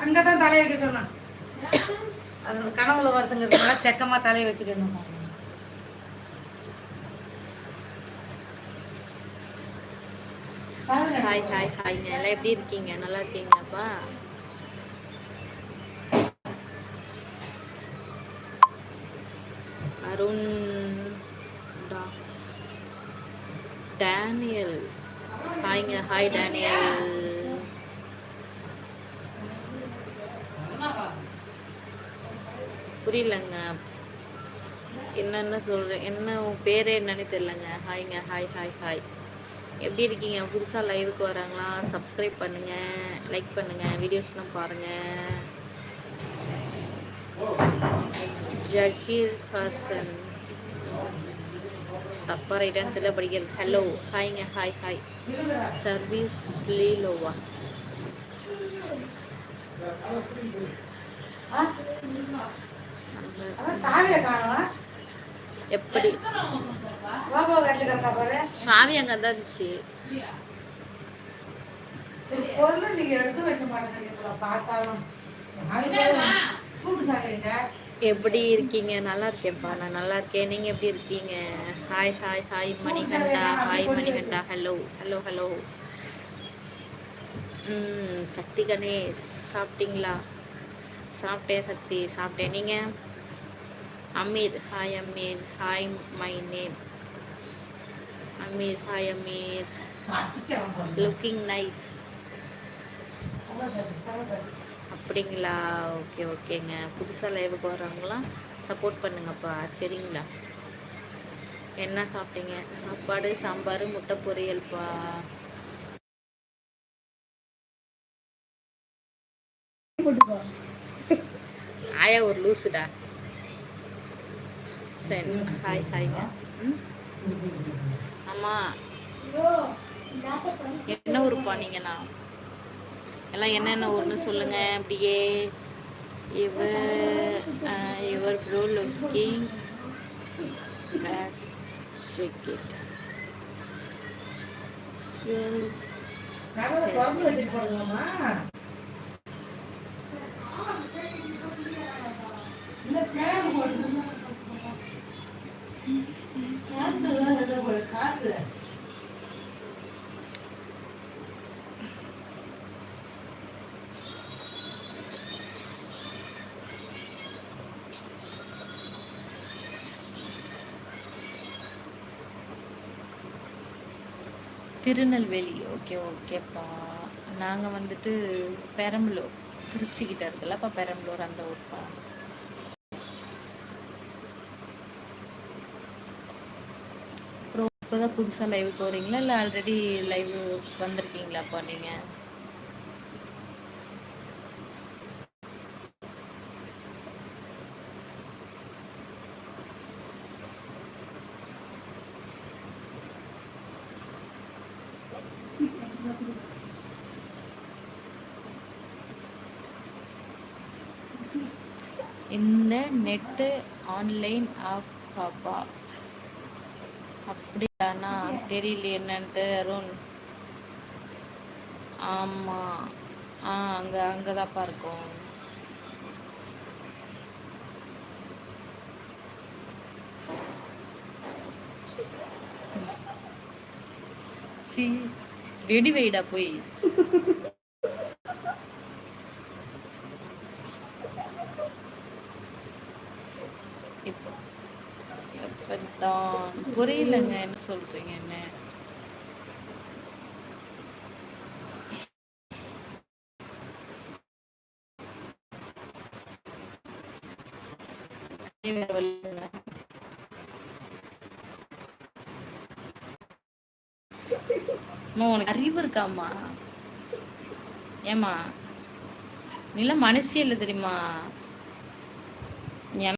அங்கதான் தலையை வைக்க சொன்னான். அது கனவுல வருதுங்கிறதுனால தெக்கமா தலையை வச்சுக்கணும். ஹாய் ஹாய் ஹாய்ங்க, எல்லாம் எப்படி இருக்கீங்க? நல்லா இருக்கீங்களாப்பா? அருண் டேனியல், ஹாய்ங்க. Hi Daniel. புரியலங்க, என்னென்ன சொல்கிறேன், என்ன உன் பேர் என்னன்னு தெரியலங்க. ஹாய்ங்க. ஹாய் ஹாய் ஹாய், எப்படி இருக்கீங்க? புதுசாக லைவுக்கு வராங்களா? சப்ஸ்கிரைப் பண்ணுங்கள், லைக் பண்ணுங்கள், வீடியோஸ்லாம் பாருங்கள். ஜஹீர் ஹாசன், தப்பா ரைட்டான்னு தெரியல படிக்கிறது. ஹலோ ஹாய்ங்க. Hi hi. சர்வீஸ் லீலோவா? எப்படி சாவி அங்க தான் இருந்துச்சு. எப்படி இருக்கீங்க? நல்லா இருக்கேன்ப்பா, நான் நல்லா இருக்கேன். நீங்க எப்படி இருக்கீங்க? Hi hi hi Manikanda. Hi Manikanda. Hello hello hello. Sakthi Ganesh, சாப்பிட்டீங்களா? சாப்பிட்டேன் சக்தி, சாப்பிட்டேன். நீங்க? Ameer, hi Ameer. Hi my name Ameer. Hi Ameer, looking nice. அப்படிங்களா? ஓகே ஓகேங்க. புதுசாக லைவுக்கு வர்றவங்களாம் சப்போர்ட் பண்ணுங்கப்பா, சரிங்களா? என்ன சாப்பிட்டீங்க? சாப்பாடு சாம்பார் முட்டை பொரியல்ப்பா. ஆயா ஒரு லூசுடா. சரி, ஹாய் ஹாய்ங்க. ஆமாம், என்ன ஊருப்பா நீங்கண்ணா? எல்லாம் என்னென்ன ஊர்னு சொல்லுங்க அப்படியே. Your bro looking back, check it. Tirunelveli, okay ஓகேப்பா. நாங்கள் வந்துட்டு பெரம்பலூர், திருச்சிக்கிட்ட இருக்குல்ல அப்போ பெரம்பலூர், அந்த ஊர்ப்பா. அப்புறம் இப்போதான் புதுசாக லைவுக்கு வரீங்களா இல்லை ஆல்ரெடி லைவ் வந்திருக்கீங்களாப்பா நீங்கள்? இந்த நெட்டு ஆன்லைன் ஆஃப் பாப்பா. அப்படியாண்ணா, தெரியல என்னன்ட்டு. அருண், ஆமாம். அங்கதான்ப்பா இருக்கும். சி வெடி வெயிடா போய். புரியலங்க, என்ன சொல்றீங்க? என்ன உனக்கு அறிவு இருக்காமா? ஏமா நீலாம் மனுஷியே இல்லை தெரியுமா?